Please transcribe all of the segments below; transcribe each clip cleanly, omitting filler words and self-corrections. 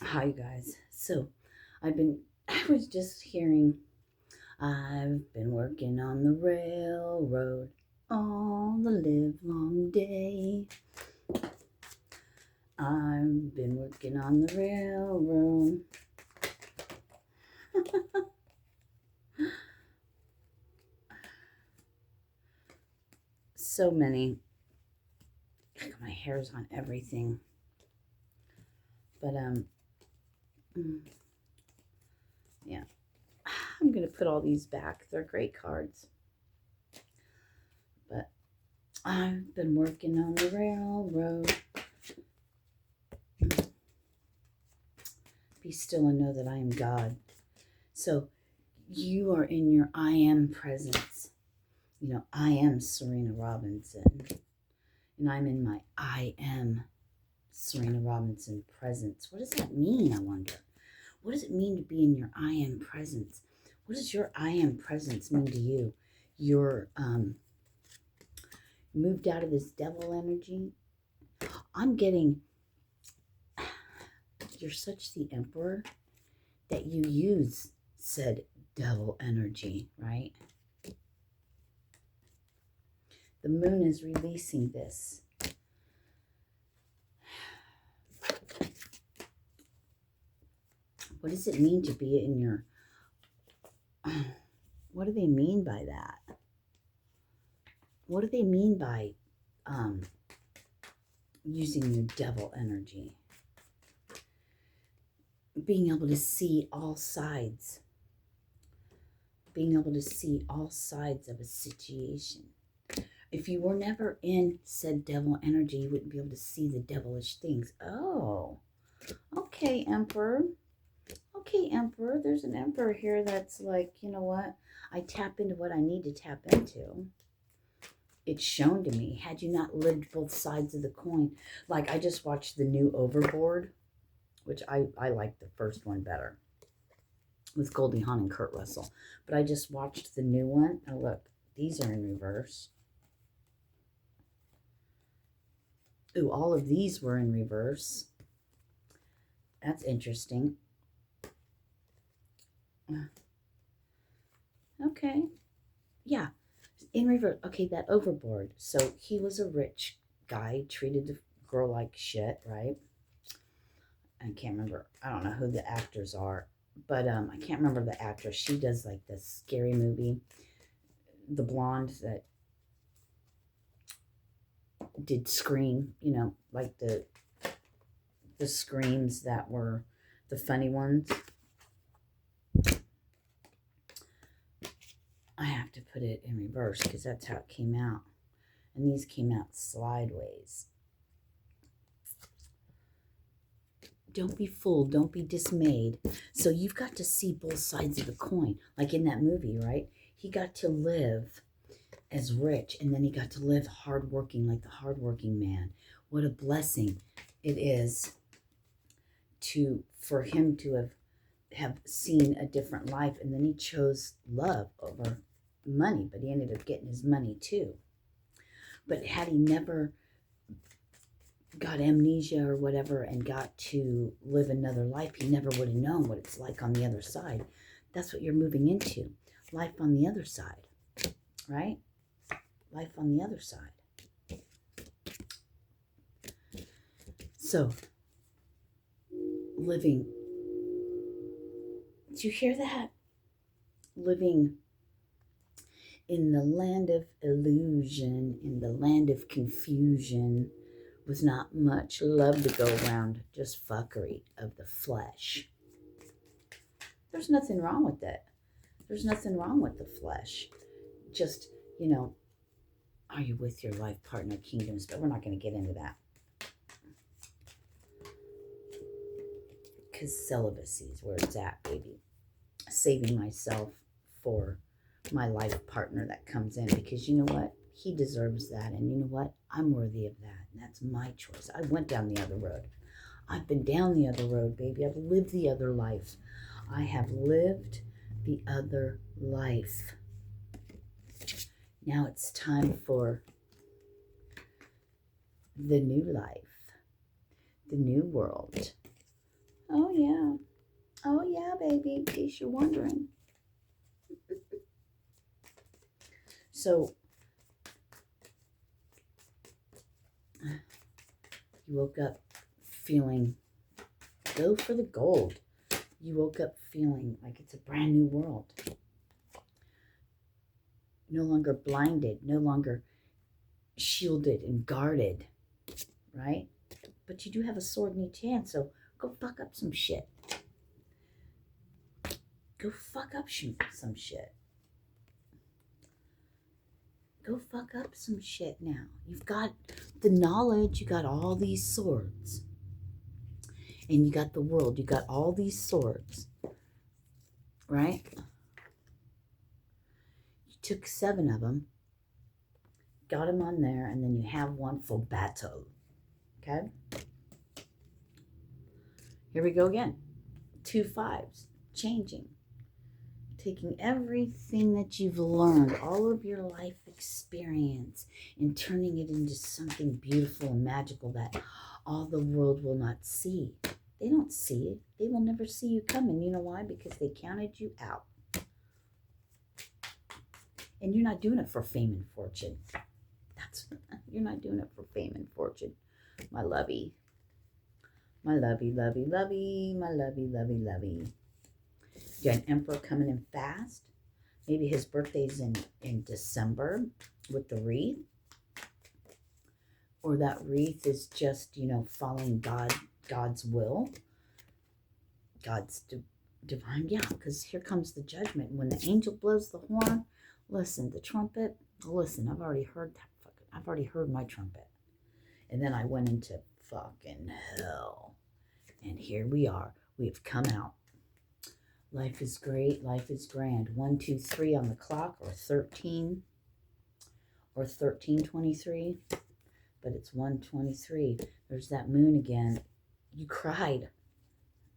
Hi guys. I was just hearing, I've been working on the railroad all the live long day. I've been working on the railroad. So many. My hair's on everything. But mm, yeah. I'm gonna put all these back. They're great cards. But I've been working on the railroad. Be still and know that I am God. So you are in your I am presence. I am Serena Robinson, and I'm in my I am Serena Robinson presence. What does that mean, I wonder? What does it mean to be in your I am presence? What does your I am presence mean to you? You're moved out of this devil energy. I'm getting, you're such the emperor that you use said devil energy, right? The moon is releasing this. What does it mean to be in your... What do they mean by that? What do they mean by using your devil energy? Being able to see all sides. Being able to see all sides of a situation. If you were never in said devil energy, you wouldn't be able to see the devilish things. Oh, okay, Emperor. Okay, Emperor. There's an Emperor here that's like, you know what? I tap into what I need to tap into. It's shown to me. Had you not lived both sides of the coin, like I just watched the new Overboard, which I like the first one better, with Goldie Hawn and Kurt Russell. But I just watched the new one. Oh, look, these are in reverse. Ooh, all of these were in reverse. That's interesting. Okay. Yeah. In reverse. Okay, that Overboard. So he was a rich guy, treated the girl like shit, right? I can't remember. I don't know who the actors are, but I can't remember the actress. She does like this scary movie, the blonde that did Scream. Like the screams that were the funny ones. I have to put it in reverse because that's how it came out, and these came out sideways. Don't be fooled. Don't be dismayed. So you've got to see both sides of the coin. Like in that movie, right? He got to live as rich, and then he got to live hardworking, like the hardworking man. What a blessing it is for him to have seen a different life, and then he chose love over money, but he ended up getting his money too. But had he never got amnesia or whatever and got to live another life, he never would have known what it's like on the other side. That's what you're moving into. Life on the other side, right? Life on the other side. So, living, do you hear that? Living in the land of illusion, in the land of confusion, with not much love to go around, just fuckery of the flesh. There's nothing wrong with it. There's nothing wrong with the flesh. Just, are you with your life partner, kingdoms? But we're not going to get into that. Because celibacy is where it's at, baby. Saving myself for my life partner that comes in. Because you know what? He deserves that. And you know what? I'm worthy of that. And that's my choice. I went down the other road. I've been down the other road, baby. I've lived the other life. I have lived the other life. Now it's time for the new life, the new world. Oh, yeah. Oh, yeah, baby, in case you're wondering. So, you woke up feeling, go for the gold. You woke up feeling like it's a brand new world. No longer blinded, no longer shielded and guarded, right? But you do have a sword in each hand, so go fuck up some shit. Go fuck up some shit. Go fuck up some shit now. You've got the knowledge, you got all these swords. And you got the world, you got all these swords. Right? You took 7 of them, got them on there, and then you have one for battle. Okay? Here we go again. 2 5s, changing. Taking everything that you've learned, all of your life experience, and turning it into something beautiful and magical that all the world will not see. They don't see it. They will never see you coming. You know why? Because they counted you out. And you're not doing it for fame and fortune. You're not doing it for fame and fortune, my lovey. My lovey, lovey, lovey, my lovey, lovey, lovey. You got an emperor coming in fast. Maybe his birthday's in December with the wreath. Or that wreath is just, following God's will. God's divine. Yeah, because here comes the judgment. When the angel blows the horn, listen, the trumpet, listen, I've already heard my trumpet. And then I went into fucking hell. And here we are. We've come out. Life is great. Life is grand. 1, 2, 3 on the clock, or 13, or 13:23. But it's 1:23. There's that moon again. You cried.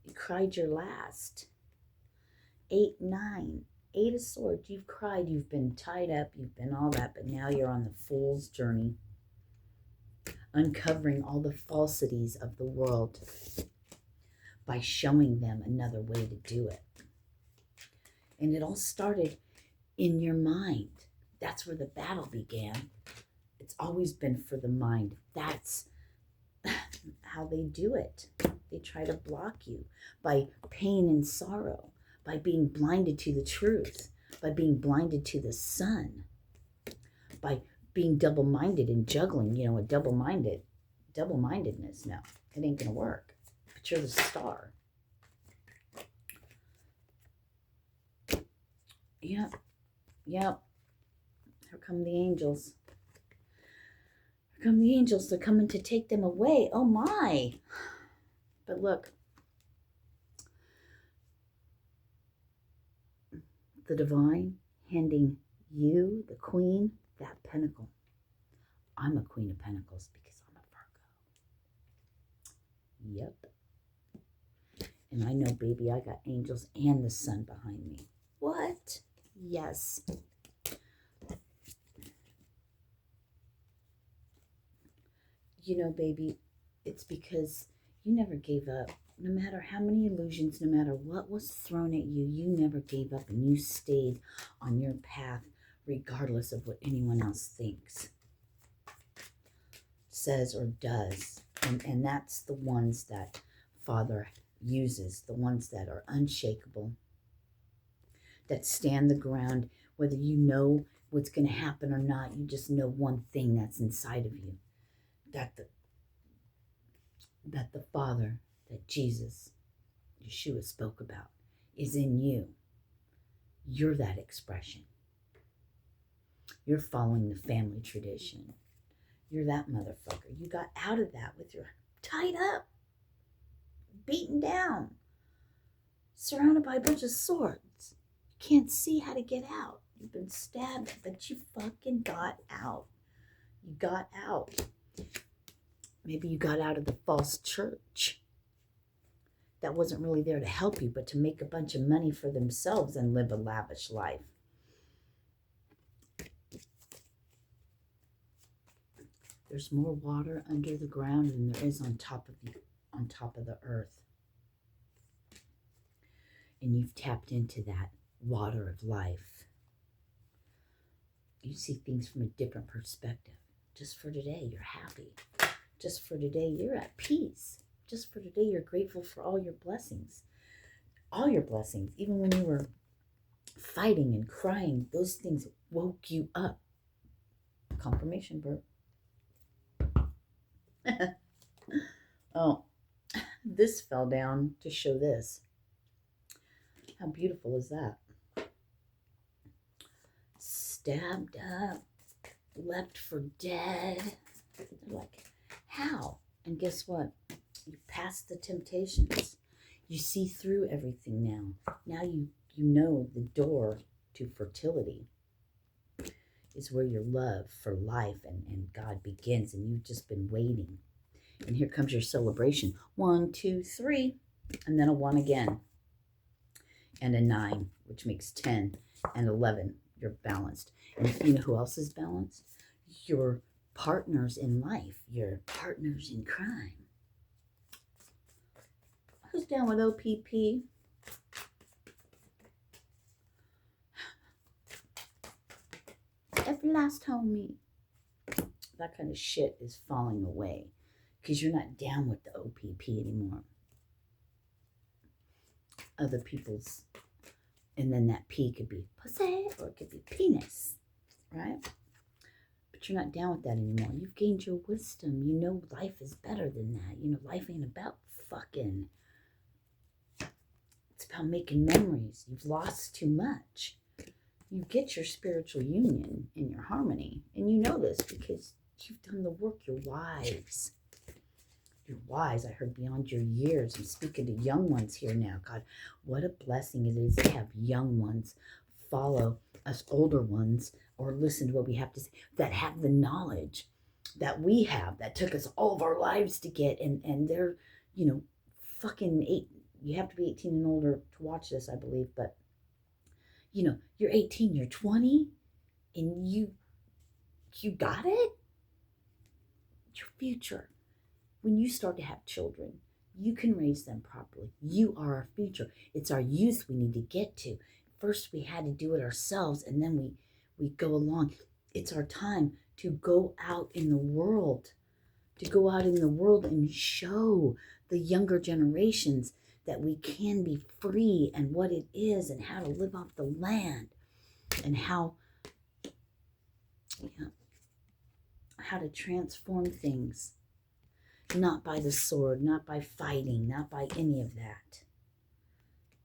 You cried your last. 8, 9. 8 of Swords. You've cried. You've been tied up. You've been all that. But now you're on the fool's journey. Uncovering all the falsities of the world by showing them another way to do it. And it all started in your mind. That's where the battle began. It's always been for the mind. That's how they do it. They try to block you by pain and sorrow, by being blinded to the truth, by being blinded to the sun, by being double-minded and juggling, a double-mindedness. No, it ain't gonna work. But you're the star. Yep. Here come the angels. Here come the angels. They're coming to take them away. Oh my. But look. The divine handing you, the queen, that pentacle. I'm a queen of pentacles because I'm a Virgo. Yep. And I know, baby, I got angels and the sun behind me. What? Yes. Baby, it's because you never gave up. No matter how many illusions, no matter what was thrown at you, you never gave up and you stayed on your path regardless of what anyone else thinks, says, or does. And that's the ones that Father uses, the ones that are unshakable, that stand the ground, whether you know what's going to happen or not. You just know one thing that's inside of you, that the Father, that Jesus, Yeshua spoke about, is in you. You're that expression. You're following the family tradition. You're that motherfucker. You got out of that with your tied up, beaten down, surrounded by a bunch of swords. You can't see how to get out. You've been stabbed, but you fucking got out. You got out. Maybe you got out of the false church that wasn't really there to help you, but to make a bunch of money for themselves and live a lavish life. There's more water under the ground than there is on top of the earth. and you've tapped into that water of life. You see things from a different perspective. Just for today, you're happy. Just for today, you're at peace. Just for today, you're grateful for all your blessings. All your blessings, even when you were fighting and crying, those things woke you up. Confirmation, Bert. Oh, this fell down to show this. How beautiful is that? Stabbed up, left for dead. They're like, how? And guess what? You passed the temptations. You see through everything now. Now you know the door to fertility is where your love for life and God begins, and you've just been waiting. And here comes your celebration. 1, 2, 3, and then a 1 again. And a 9, which makes 10, and 11. You're balanced. And you know who else is balanced? Your partners in life, your partners in crime. Who's down with OPP? Every last homie. That kind of shit is falling away because you're not down with the OPP anymore. Other people's, and then that P could be pussy or it could be penis, right? But you're not down with that anymore. You've gained your wisdom. You know life is better than that. You know life ain't about fucking. It's about making memories. You've lost too much. You get your spiritual union and your harmony. And you know this because you've done the work. You're wise. You're wise. I heard beyond your years. I'm speaking to young ones here now. God, what a blessing it is to have young ones follow us older ones or listen to what we have to say, that have the knowledge that we have, that took us all of our lives to get. And they're, you know, fucking 8. You have to be 18 and older to watch this, I believe. But, you know, you're 18, you're 20, and you got it? Your future. When you start to have children, you can raise them properly. You are our future. It's our youth we need to get to. First, we had to do it ourselves, and then we go along. It's our time to go out in the world, and show the younger generations that we can be free and what it is and how to live off the land and how to transform things. Not by the sword, not by fighting, not by any of that,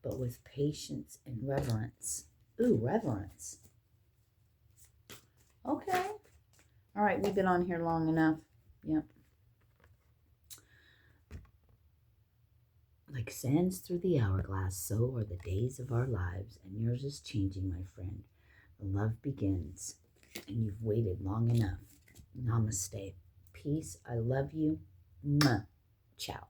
but with patience and reverence. Ooh, reverence. Okay. All right, we've been on here long enough. Yep. Like sands through the hourglass, so are the days of our lives, and yours is changing, my friend. The love begins, and you've waited long enough. Namaste. Peace. I love you. Mwah. Ciao.